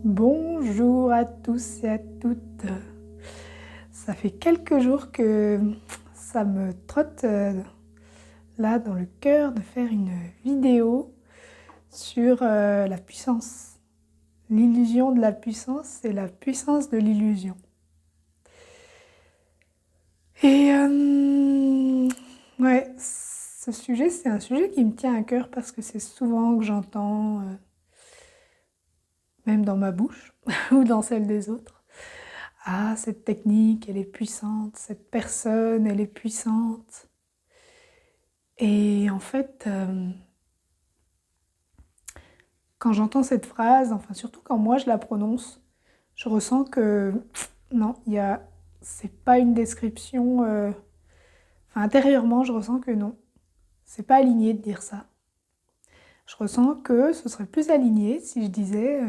Bonjour à tous et à toutes. Ça fait quelques jours que ça me trotte là dans le cœur de faire une vidéo sur la puissance. L'illusion de la puissance et la puissance de l'illusion. Et ouais, ce sujet, c'est un sujet qui me tient à cœur parce que c'est souvent que j'entends, même dans ma bouche ou dans celle des autres. Ah, cette technique, elle est puissante, cette personne, elle est puissante. Et en fait, quand j'entends cette phrase, enfin surtout quand moi je la prononce, je ressens que non, c'est pas une description. Enfin, intérieurement, je ressens que non, c'est pas aligné de dire ça. Je ressens que ce serait plus aligné si je disais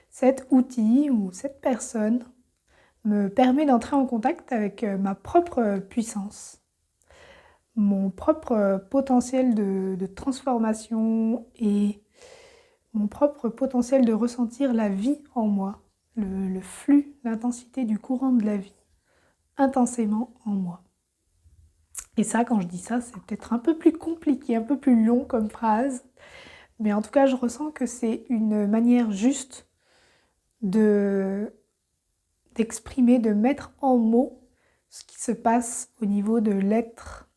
cet outil ou cette personne me permet d'entrer en contact avec ma propre puissance, mon propre potentiel de transformation et mon propre potentiel de ressentir la vie en moi, le flux, l'intensité du courant de la vie, intensément en moi. Et ça, quand je dis ça, c'est peut-être un peu plus compliqué, un peu plus long comme phrase, mais en tout cas, je ressens que c'est une manière juste d'exprimer, de mettre en mots ce qui se passe au niveau de l'être.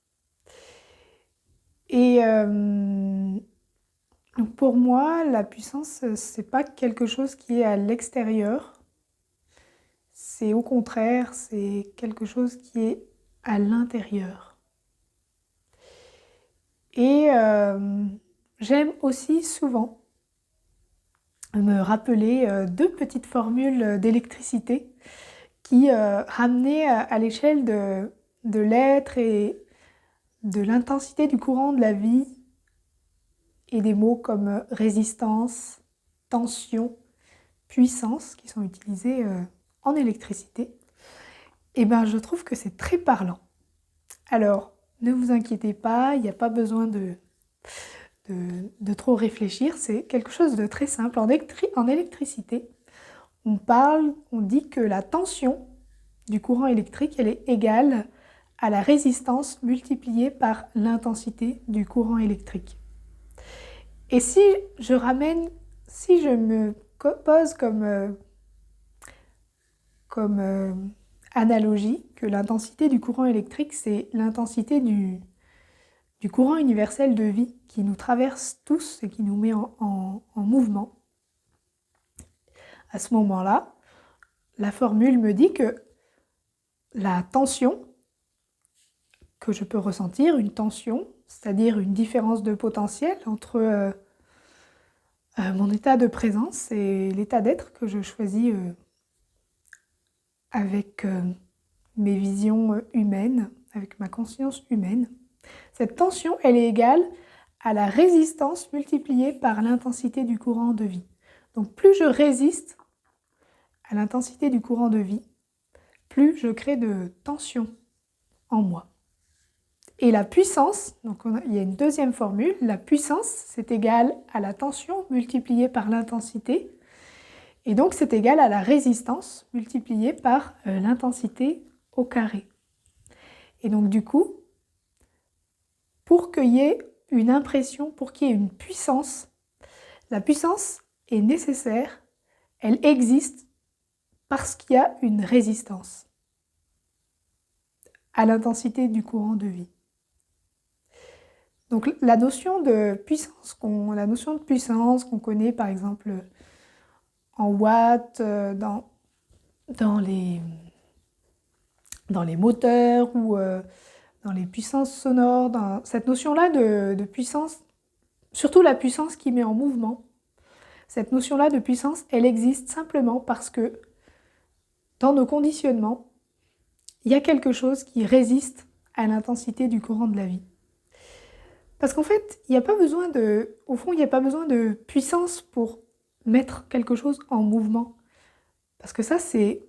Et donc pour moi, la puissance, c'est pas quelque chose qui est à l'extérieur. C'est au contraire, c'est quelque chose qui est à l'intérieur. Et j'aime aussi souvent me rappeler deux petites formules d'électricité qui ramenaient à l'échelle de l'être et de l'intensité du courant de la vie et des mots comme résistance, tension, puissance qui sont utilisés en électricité. Et ben je trouve que c'est très parlant. Alors, ne vous inquiétez pas, il n'y a pas besoin de trop réfléchir, c'est quelque chose de très simple. En électricité, on dit que la tension du courant électrique, elle est égale à la résistance multipliée par l'intensité du courant électrique. Et si je me pose comme analogie que l'intensité du courant électrique, c'est l'intensité du courant universel de vie qui nous traverse tous et qui nous met en mouvement. À ce moment-là, la formule me dit que la tension que je peux ressentir, une tension, c'est-à-dire une différence de potentiel entre mon état de présence et l'état d'être que je choisis avec mes visions humaines, avec ma conscience humaine. Cette tension, elle est égale à la résistance multipliée par l'intensité du courant de vie. Donc plus je résiste à l'intensité du courant de vie, plus je crée de tension en moi. Et la puissance, donc il y a une deuxième formule, la puissance c'est égal à la tension multipliée par l'intensité, et donc c'est égal à la résistance multipliée par l'intensité au carré. Et donc du coup, pour qu'il y ait une impression, pour qu'il y ait une puissance, la puissance est nécessaire, elle existe parce qu'il y a une résistance à l'intensité du courant de vie. Donc la notion de puissance qu'on connaît par exemple en watts, dans les moteurs ou dans les puissances sonores, dans cette notion-là de puissance, surtout la puissance qui met en mouvement, cette notion-là de puissance, elle existe simplement parce que dans nos conditionnements, il y a quelque chose qui résiste à l'intensité du courant de la vie. Parce qu'en fait, il n'y a pas besoin de puissance pour mettre quelque chose en mouvement. Parce que ça, c'est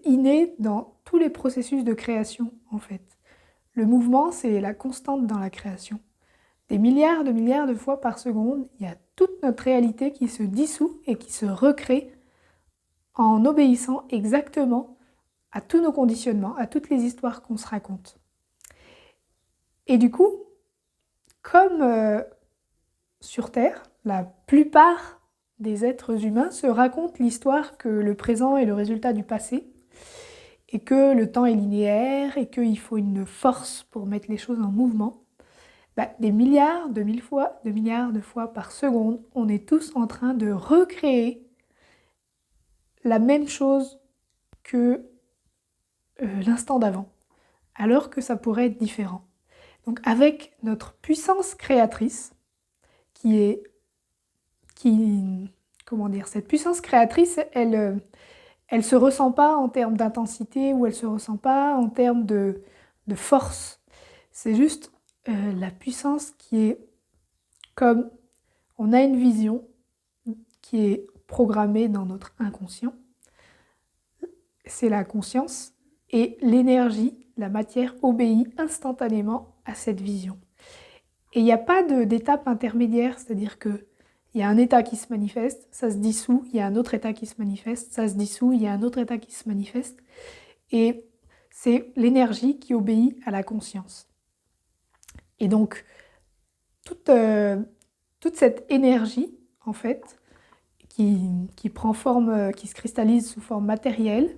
inné dans tous les processus de création, en fait. Le mouvement, c'est la constante dans la création. des milliards de fois par seconde, il y a toute notre réalité qui se dissout et qui se recrée en obéissant exactement à tous nos conditionnements, à toutes les histoires qu'on se raconte. Et du coup, comme sur Terre, la plupart des êtres humains se racontent l'histoire que le présent est le résultat du passé, et que le temps est linéaire, et qu'il faut une force pour mettre les choses en mouvement, des milliards, de mille fois, de milliards de fois par seconde, on est tous en train de recréer la même chose que l'instant d'avant, alors que ça pourrait être différent. Donc avec notre puissance créatrice, cette puissance créatrice, elle se ressent pas en termes d'intensité ou elle se ressent pas en termes de force. C'est juste la puissance qui est comme on a une vision qui est programmée dans notre inconscient. C'est la conscience et l'énergie, la matière obéit instantanément à cette vision. Et il n'y a pas d'étape intermédiaire, c'est-à-dire que il y a un état qui se manifeste, ça se dissout, il y a un autre état qui se manifeste, ça se dissout, il y a un autre état qui se manifeste. Et c'est l'énergie qui obéit à la conscience. Et donc, toute cette énergie, en fait, qui prend forme, qui se cristallise sous forme matérielle,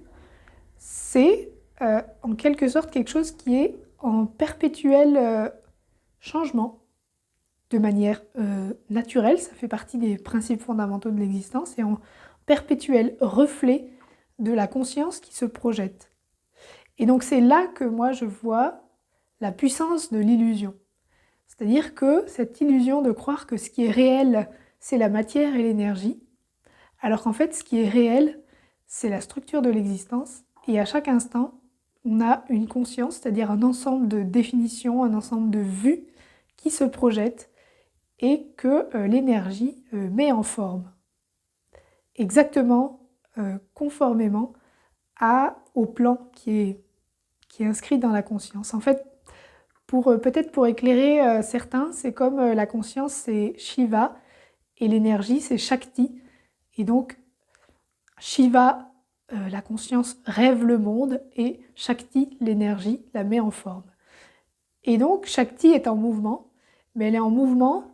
c'est en quelque sorte quelque chose qui est en perpétuel changement, de manière naturelle, ça fait partie des principes fondamentaux de l'existence, et en perpétuel reflet de la conscience qui se projette. Et donc c'est là que moi je vois la puissance de l'illusion. C'est-à-dire que cette illusion de croire que ce qui est réel, c'est la matière et l'énergie, alors qu'en fait ce qui est réel, c'est la structure de l'existence, et à chaque instant, on a une conscience, c'est-à-dire un ensemble de définitions, un ensemble de vues qui se projettent et que l'énergie met en forme, exactement conformément au plan qui est inscrit dans la conscience. En fait, peut-être pour éclairer certains, c'est comme la conscience, c'est Shiva, et l'énergie, c'est Shakti. Et donc, Shiva, la conscience, rêve le monde, et Shakti, l'énergie, la met en forme. Et donc, Shakti est en mouvement, mais elle est en mouvement.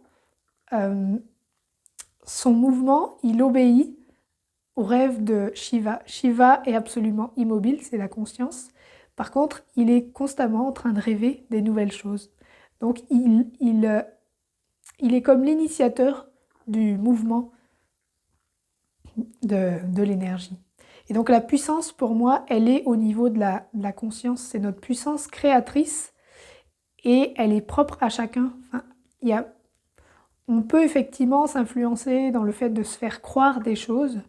Son mouvement, il obéit au rêve de Shiva. Shiva est absolument immobile, c'est la conscience. Par contre, il est constamment en train de rêver des nouvelles choses. Donc, il est comme l'initiateur du mouvement de l'énergie. Et donc, la puissance, pour moi, elle est au niveau de la conscience. C'est notre puissance créatrice et elle est propre à chacun. Enfin, on peut effectivement s'influencer dans le fait de se faire croire des choses,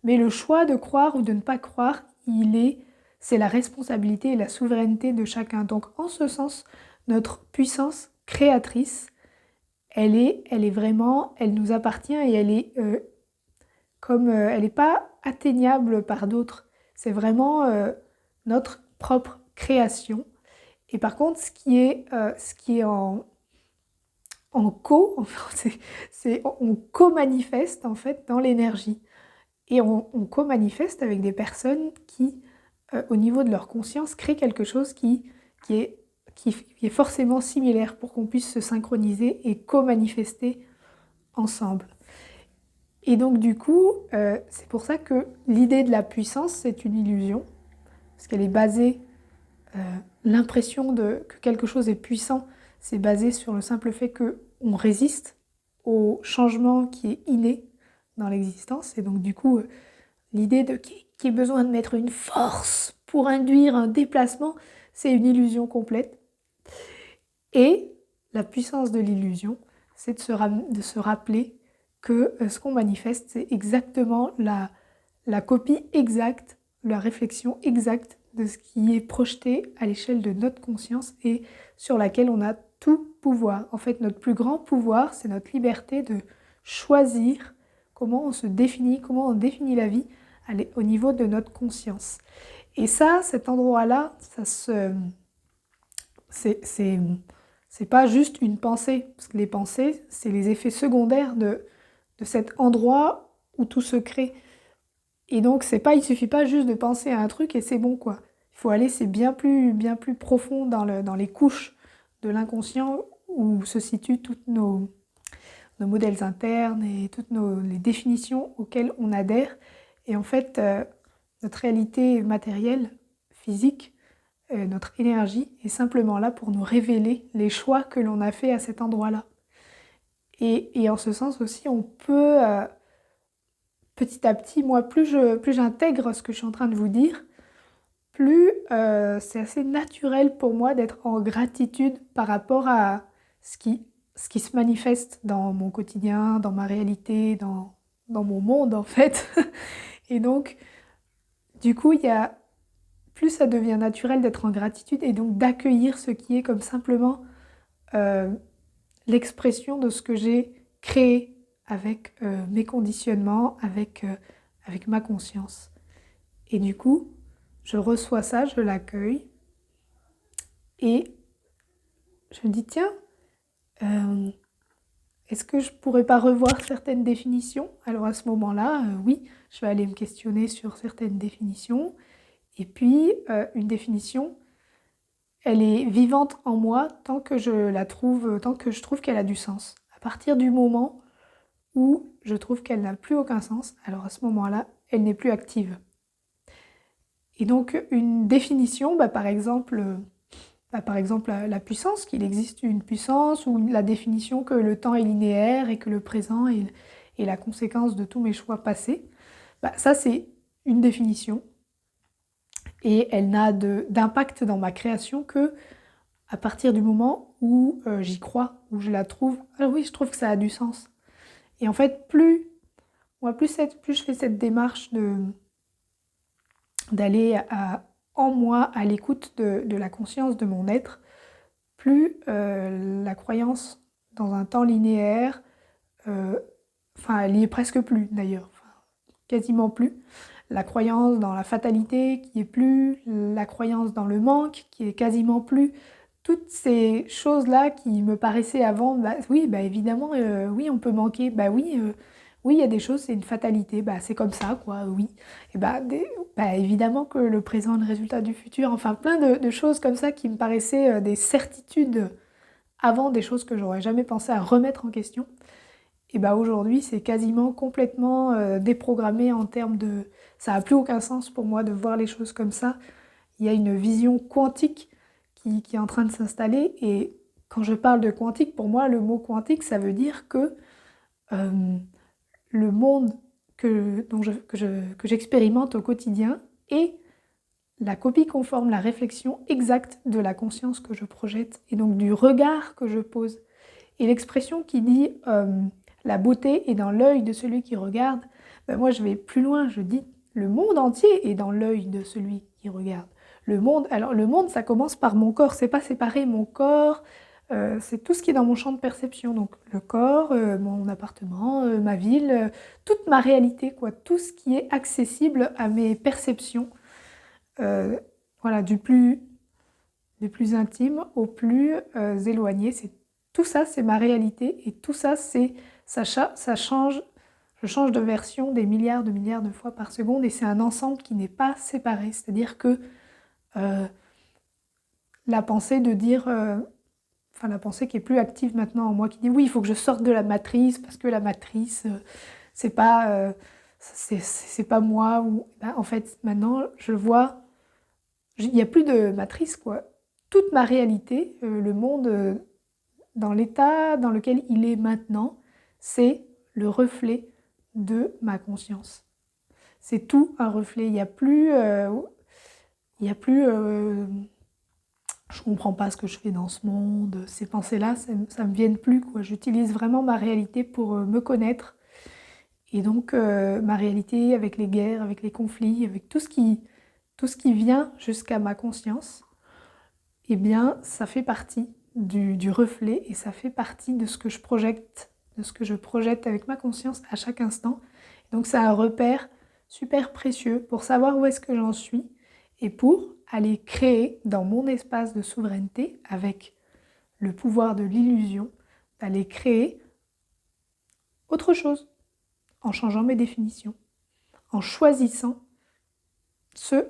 mais le choix de croire ou de ne pas croire, c'est la responsabilité et la souveraineté de chacun. Donc en ce sens, notre puissance créatrice, elle est vraiment, elle nous appartient et elle est elle n'est pas atteignable par d'autres. C'est vraiment notre propre création. Et par contre, ce qui est en on co-manifeste en fait dans l'énergie. Et on co-manifeste avec des personnes qui, au niveau de leur conscience, créent quelque chose qui est forcément similaire pour qu'on puisse se synchroniser et co-manifester ensemble. Et donc du coup, c'est pour ça que l'idée de la puissance, c'est une illusion, parce qu'elle est basée, l'impression que quelque chose est puissant, c'est basé sur le simple fait qu'on résiste au changement qui est inné dans l'existence. Et donc du coup, l'idée qu'il y ait besoin de mettre une force pour induire un déplacement, c'est une illusion complète. Et la puissance de l'illusion, c'est de se rappeler que ce qu'on manifeste, c'est exactement la copie exacte, la réflexion exacte de ce qui est projeté à l'échelle de notre conscience et sur laquelle on a tout pouvoir. En fait, notre plus grand pouvoir, c'est notre liberté de choisir comment on se définit, comment on définit la vie au niveau de notre conscience. Et ça, cet endroit-là, C'est pas juste une pensée, parce que les pensées, c'est les effets secondaires de cet endroit où tout se crée. Et donc, il suffit pas juste de penser à un truc et c'est bon, quoi. Il faut aller, c'est bien plus profond dans les couches de l'inconscient où se situent toutes nos modèles internes et toutes les définitions auxquelles on adhère. Et en fait, notre réalité matérielle, physique, notre énergie est simplement là pour nous révéler les choix que l'on a fait à cet endroit-là. Et en ce sens aussi, on peut, petit à petit, moi, plus j'intègre ce que je suis en train de vous dire, plus c'est assez naturel pour moi d'être en gratitude par rapport à ce qui se manifeste dans mon quotidien, dans ma réalité, dans mon monde en fait. Et donc, du coup, plus ça devient naturel d'être en gratitude et donc d'accueillir ce qui est comme simplement euh, l'expression de ce que j'ai créé avec mes conditionnements, avec ma conscience. Et du coup, je reçois ça, je l'accueille et je me dis, tiens, euh, est-ce que je pourrais pas revoir certaines définitions? Alors à ce moment-là, oui, je vais aller me questionner sur certaines définitions. Et puis, une définition, elle est vivante en moi tant que je la trouve, tant que je trouve qu'elle a du sens. À partir du moment où je trouve qu'elle n'a plus aucun sens, alors à ce moment-là, elle n'est plus active. Et donc, une définition, par exemple la puissance, qu'il existe une puissance, ou la définition que le temps est linéaire et que le présent est la conséquence de tous mes choix passés, ça c'est une définition et elle n'a d'impact dans ma création que à partir du moment où j'y crois, où je la trouve. Alors oui, je trouve que ça a du sens. Et en fait, plus je fais cette démarche d'aller en moi à l'écoute de la conscience de mon être, plus la croyance dans un temps linéaire, elle y est presque plus d'ailleurs, quasiment plus. La croyance dans la fatalité qui est plus, la croyance dans le manque qui est quasiment plus. Toutes ces choses-là qui me paraissaient avant, oui, évidemment, oui, on peut manquer, oui, oui, il y a des choses, c'est une fatalité, c'est comme ça, quoi, oui. Et évidemment que le présent est le résultat du futur, enfin plein de choses comme ça qui me paraissaient des certitudes avant, des choses que j'aurais jamais pensé à remettre en question. Et aujourd'hui, c'est quasiment complètement déprogrammé en termes de... Ça n'a plus aucun sens pour moi de voir les choses comme ça. Il y a une vision quantique qui est en train de s'installer. Et quand je parle de quantique, pour moi, le mot quantique, ça veut dire que euh, le monde que j'expérimente au quotidien est la copie conforme, la réflexion exacte de la conscience que je projette et donc du regard que je pose. Et l'expression qui dit la beauté est dans l'œil de celui qui regarde, moi je vais plus loin, je dis le monde entier est dans l'œil de celui qui regarde. Alors le monde, ça commence par mon corps, c'est pas séparé, mon corps, c'est tout ce qui est dans mon champ de perception, donc le corps, mon appartement, ma ville, toute ma réalité, quoi, tout ce qui est accessible à mes perceptions, voilà, du plus intime au plus éloigné, tout ça, c'est ma réalité et tout ça, ça change. Je change de version des milliards de fois par seconde et c'est un ensemble qui n'est pas séparé. C'est-à-dire que euh, la pensée de dire, la pensée qui est plus active maintenant en moi, qui dit oui, il faut que je sorte de la matrice parce que la matrice, c'est pas, c'est pas moi. En fait, maintenant, je vois, il n'y a plus de matrice, quoi. Toute ma réalité, le monde dans l'état dans lequel il est maintenant, c'est le reflet de ma conscience. C'est tout un reflet. Il n'y a plus... je comprends pas ce que je fais dans ce monde. Ces pensées-là, ça me vienne plus, quoi. J'utilise vraiment ma réalité pour me connaître. Et donc, ma réalité avec les guerres, avec les conflits, avec tout ce qui vient jusqu'à ma conscience, eh bien, ça fait partie du reflet et ça fait partie de ce que je projette avec ma conscience à chaque instant. Donc c'est un repère super précieux pour savoir où est-ce que j'en suis et pour aller créer dans mon espace de souveraineté avec le pouvoir de l'illusion d'aller créer autre chose en changeant mes définitions, en choisissant ce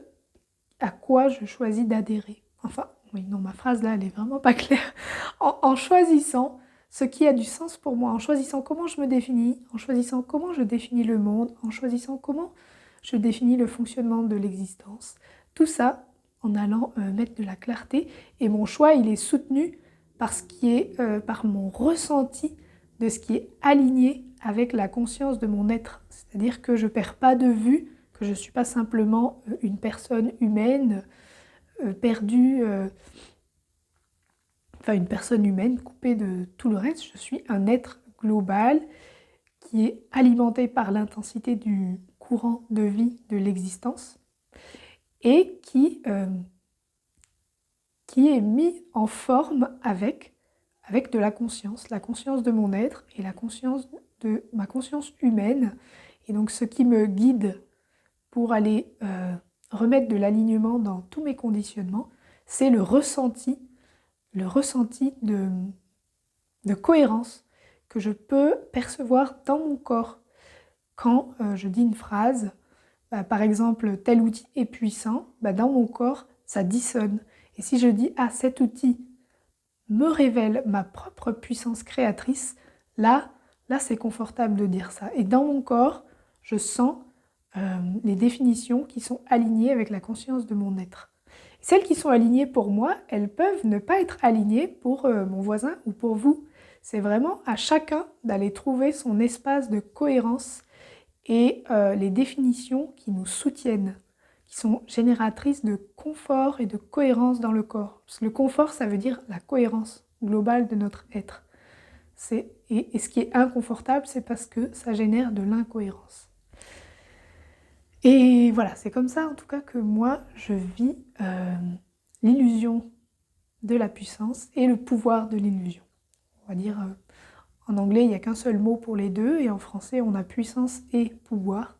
à quoi je choisis d'adhérer. Enfin, oui, non, ma phrase là, elle est vraiment pas claire. En choisissant ce qui a du sens pour moi, en choisissant comment je me définis, en choisissant comment je définis le monde, en choisissant comment je définis le fonctionnement de l'existence. Tout ça en allant mettre de la clarté. Et mon choix, il est soutenu par ce qui est, par mon ressenti de ce qui est aligné avec la conscience de mon être. C'est-à-dire que je ne perds pas de vue, que je ne suis pas simplement une personne humaine perdue, enfin une personne humaine coupée de tout le reste. Je suis un être global qui est alimenté par l'intensité du courant de vie de l'existence et qui est mis en forme avec de la conscience de mon être et la conscience de ma conscience humaine. Et donc ce qui me guide pour aller remettre de l'alignement dans tous mes conditionnements, c'est le ressenti de cohérence que je peux percevoir dans mon corps quand je dis une phrase, par exemple tel outil est puissant, dans mon corps ça dissonne. Et si je dis ah cet outil me révèle ma propre puissance créatrice, là c'est confortable de dire ça. Et dans mon corps, je sens les définitions qui sont alignées avec la conscience de mon être. Et celles qui sont alignées pour moi, elles peuvent ne pas être alignées pour mon voisin ou pour vous. C'est vraiment à chacun d'aller trouver son espace de cohérence et les définitions qui nous soutiennent, qui sont génératrices de confort et de cohérence dans le corps. Parce que le confort, ça veut dire la cohérence globale de notre être. Et ce qui est inconfortable, c'est parce que ça génère de l'incohérence. Et voilà, c'est comme ça en tout cas que moi, je vis l'illusion de la puissance et le pouvoir de l'illusion. On va dire, en anglais, il n'y a qu'un seul mot pour les deux, et en français, on a puissance et pouvoir.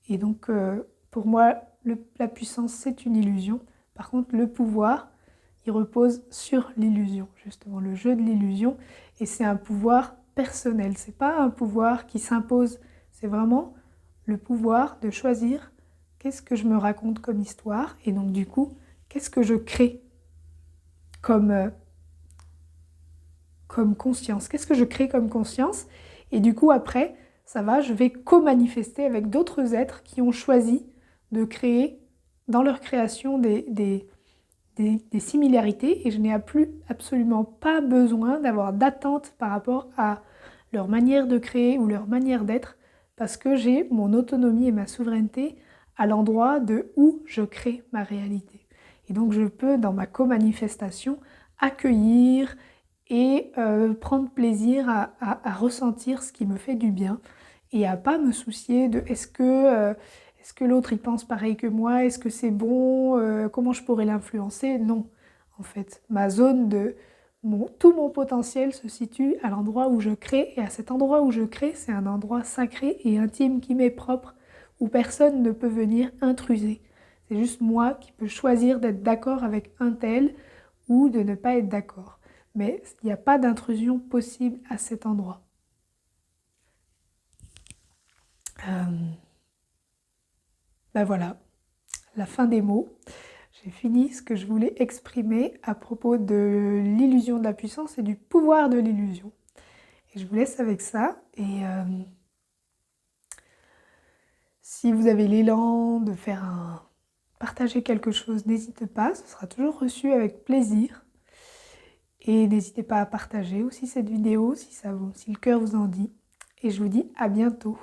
Et donc, pour moi, la puissance, c'est une illusion. Par contre, le pouvoir, il repose sur l'illusion, justement, le jeu de l'illusion. Et c'est un pouvoir personnel, c'est pas un pouvoir qui s'impose, c'est vraiment le pouvoir de choisir qu'est-ce que je me raconte comme histoire, et donc du coup, qu'est-ce que je crée comme conscience, qu'est-ce que je crée comme conscience, et du coup après, ça va, je vais co-manifester avec d'autres êtres qui ont choisi de créer dans leur création des similarités, et je n'ai absolument pas besoin d'avoir d'attente par rapport à leur manière de créer ou leur manière d'être, parce que j'ai mon autonomie et ma souveraineté à l'endroit de où je crée ma réalité. Et donc je peux, dans ma co-manifestation, accueillir et prendre plaisir à ressentir ce qui me fait du bien et à pas me soucier de est-ce que l'autre il pense pareil que moi, est-ce que c'est bon, comment je pourrais l'influencer? Non, en fait, ma zone de tout mon potentiel se situe à l'endroit où je crée, et à cet endroit où je crée, c'est un endroit sacré et intime qui m'est propre, où personne ne peut venir intruser. C'est juste moi qui peux choisir d'être d'accord avec un tel ou de ne pas être d'accord. Mais il n'y a pas d'intrusion possible à cet endroit. Voilà, la fin des mots. J'ai fini ce que je voulais exprimer à propos de l'illusion de la puissance et du pouvoir de l'illusion. Et je vous laisse avec ça. Et si vous avez l'élan de partager quelque chose, n'hésitez pas, ce sera toujours reçu avec plaisir. Et n'hésitez pas à partager aussi cette vidéo si le cœur vous en dit. Et je vous dis à bientôt.